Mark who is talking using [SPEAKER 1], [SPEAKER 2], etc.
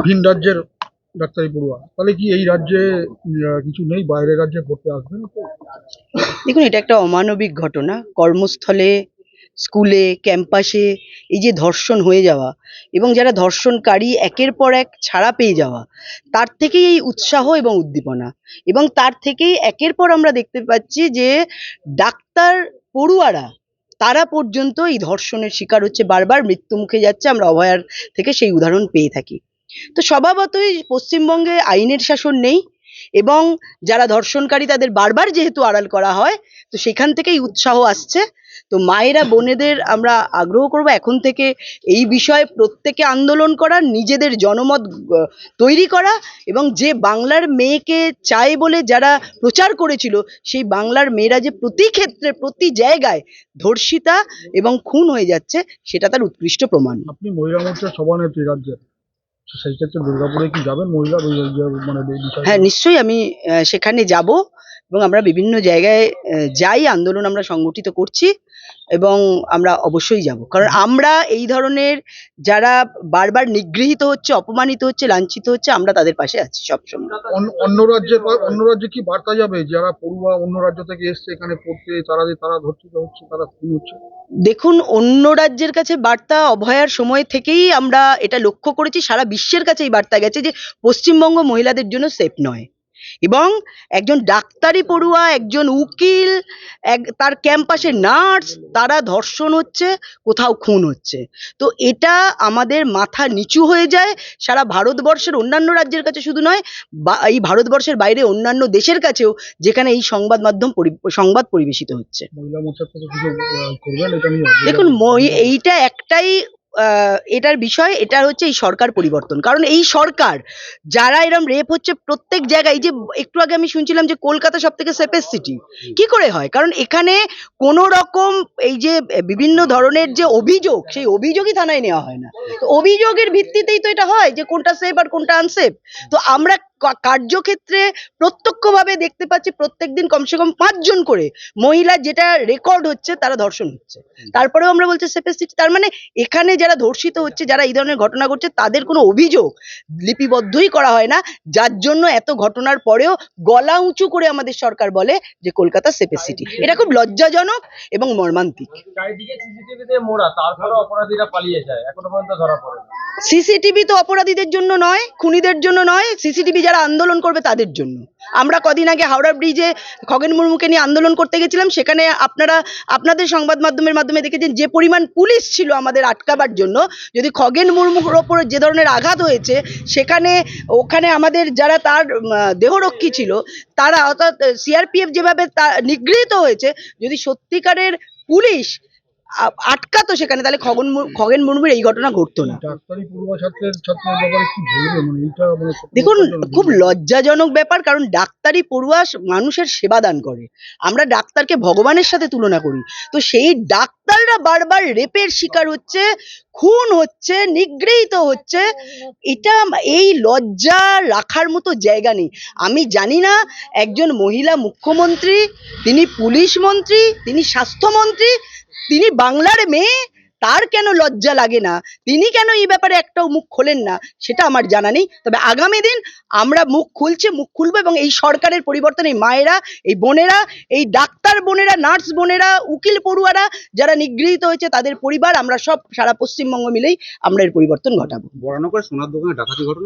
[SPEAKER 1] ভিন রাজ্যের ডাক্তারি পড়ুয়া, তাহলে কি এই রাজ্যে কিছু নেই, বাইরের রাজ্যে পড়তে আসবে না তো?
[SPEAKER 2] দেখুন, এটা একটা অমানবিক ঘটনা। কর্মস্থলে, স্কুলে, ক্যাম্পাসে এই যে ধর্ষণ হয়ে যাওয়া এবং যারা ধর্ষণকারী একের পর এক ছাড়া পেয়ে যাওয়া, তার থেকেই এই উৎসাহ এবং উদ্দীপনা। এবং তার থেকেই একের পর আমরা দেখতে পাচ্ছি যে ডাক্তার পড়ুয়ারা তারা পর্যন্ত এই ধর্ষণের শিকার হচ্ছে, বারবার মৃত্যুমুখে যাচ্ছে। আমরা অভয়ার থেকে সেই উদাহরণ পেয়ে থাকি। তো স্বভাবতই পশ্চিমবঙ্গে আইনের শাসন নেই এবং যারা ধর্ষণকারী তাদের বারবার যেহেতু আড়াল করা হয়, তো সেখান থেকেই উৎসাহ আসছে। তো মায়েরা বোনেদের আমরা আগ্রহ করব এখন থেকে এই বিষয়ে প্রত্যেকে আন্দোলন করা, নিজেদের জনমত তৈরি করা এবং যে বাংলার মেয়েকে চায় বলে যারা প্রচার করেছিল, সেই বাংলার মেয়েরা যে প্রতি ক্ষেত্রে প্রতি জায়গায় ধর্ষিতা এবং খুন হয়ে যাচ্ছে, সেটা তার উৎকৃষ্ট প্রমাণ।
[SPEAKER 1] আপনি মহিলা মোর্চার সভানেত্রী রাজ্যের, সেই ক্ষেত্রে দুর্গাপুরে কি যাবেন মহিলা মানে এই বিষয়ে?
[SPEAKER 2] হ্যাঁ, নিশ্চয়ই আমি সেখানে যাব এবং আমরা বিভিন্ন জায়গায় যাই, আন্দোলন আমরা সংগঠিত করছি এবং আমরা অবশ্যই যাব। কারণ আমরা এই ধরনের যারা বারবার নিগৃহীত হচ্ছে, অপমানিত হচ্ছে, লাঞ্ছিত হচ্ছে, আমরা তাদের পাশে আছি সবসময়।
[SPEAKER 1] অন্য রাজ্যে কি বার্তা যাবে, যারা পড়ুয়া অন্য রাজ্য থেকে এসছে এখানে পড়তে, তারা ধর্ষিত হচ্ছে, তারা খুন হচ্ছে?
[SPEAKER 2] দেখুন, অন্য রাজ্যের কাছে বার্তা অভয়ার সময় থেকেই আমরা এটা লক্ষ্য করেছি, সারা বিশ্বের কাছে এই বার্তা গেছে যে পশ্চিমবঙ্গ মহিলাদের জন্য সেফ নয় এবং একজন ডাক্তারি পড়ুয়া, একজন উকিল, তার ক্যাম্পাসে নার্স, তারা ধর্ষণ হচ্ছে, কোথাও খুন হচ্ছে। তো এটা আমাদের মাথা নিচু হয়ে যায় সারা ভারতবর্ষের অন্যান্য রাজ্যের কাছে শুধু নয়, এই ভারতবর্ষের বাইরে অন্যান্য দেশের কাছেও, যেখানে এই সংবাদ পরিবেশিত হচ্ছে।
[SPEAKER 1] মহিলা মোর্চার থেকে কিছু করবেন এটা নিয়ে?
[SPEAKER 2] দেখুন, এইটা একটাই এটার বিষয়, এটা হচ্ছে এই সরকার পরিবর্তন। কারণ এই সরকার, যারা এরম রেপ হচ্ছে প্রত্যেক জায়গায়, এই যে একটু আগে আমি শুনছিলাম যে কলকাতা সব থেকে সেফেস্ট সিটি, কি করে হয়? কারণ এখানে কোনো রকম এই যে বিভিন্ন ধরনের যে অভিযোগ, সেই অভিযোগই থানায় নেওয়া হয় না। তো অভিযোগের ভিত্তিতেই তো এটা হয় যে কোনটা সেফ আর কোনটা আনসেফ। তো আমরা কার্যক্ষেত্রে প্রত্যক্ষভাবে দেখতে পাচ্ছি প্রত্যেকদিন কমসে কম 5 জন করে মহিলা, যেটা রেকর্ড হচ্ছে, তারা ধর্ষণ হচ্ছে। তারপরেও আমরা বলছি সেফেস্ট সিটি। তার মানে এখানে যারা ধর্ষিত হচ্ছে, যারা এই ধরনের ঘটনা ঘটছে, তাদের কোনো অভিযোগ লিপিবদ্ধই করা হয় না, যার জন্য এত ঘটনার পরেও গলা উঁচু করে আমাদের সরকার বলে যে কলকাতা সেফেস্ট সিটি। এটা খুব লজ্জাজনক এবং মর্মান্তিক।
[SPEAKER 3] চারিদিকে সিসিটিভিতে মোড়া, তারপরে অপরাধীরা পালিয়ে যায়, এখনো পর্যন্ত ধরা পড়ে না।
[SPEAKER 2] সিসিটিভি তো অপরাধীদের জন্য নয়, খুনিদের জন্য নয়, সিসিটিভি যারা আন্দোলন করবে তাদের জন্য। আমরা কদিন আগে হাওড়া ব্রিজে খগেন মুর্মুকে নিয়ে আন্দোলন করতে গেছিলাম, সেখানে আপনাদের সংবাদ মাধ্যমের মাধ্যমে দেখেছেন যে পরিমাণ পুলিশ ছিল আমাদের আটকাবার জন্য। যদি খগেন মুর্মুর ওপরে যে ধরনের আঘাত হয়েছে, ওখানে আমাদের যারা তার দেহরক্ষী ছিল, তারা অর্থাৎ সিআরপিএফ যেভাবে নিগৃহীত হয়েছে, যদি সত্যিকারের পুলিশ আটকাতো সেখানে, তাহলে খগেন মুর্মুর এই ঘটনা ঘটতো না।
[SPEAKER 1] ডাক্তারি পড়ুয়া ছাত্রের ব্যাপারে কি বলবেন? মানে এইটা
[SPEAKER 2] দেখুন, খুব লজ্জাজনক ব্যাপার। কারণ ডাক্তারি পড়ুয়া মানুষের সেবা দান করে, আমরা ডাক্তারকে ভগবানের সাথে তুলনা করি। তো সেই ডাক্তাররা বারবার রেপের শিকার হচ্ছে, খুন হচ্ছে, নিগৃহীত হচ্ছে। এটা, এই লজ্জা রাখার মতো জায়গা নেই। আমি জানি না একজন মহিলা মুখ্যমন্ত্রী, তিনি পুলিশ মন্ত্রী, তিনি স্বাস্থ্যমন্ত্রী, তিনি বাংলার মেয়ে, তার কেন লজ্জা লাগে না, তিনি কেন এই ব্যাপারে একটাও মুখ খোলেন না, সেটা আমার জানা নেই। তবে আগামী দিন আমরা মুখ খুলবো এবং এই সরকারের পরিবর্তন, এই মায়েরা, এই বোনেরা, এই ডাক্তার বোনেরা, নার্স বোনেরা, উকিল পড়ুয়ারা যারা নিগৃহীত হয়েছে, তাদের পরিবার, আমরা সব সারা পশ্চিমবঙ্গ মিলেই আমরা এর পরিবর্তন ঘটাবো।
[SPEAKER 4] বরানগরে সোনার দোকানে ডাকাতি ঘটনা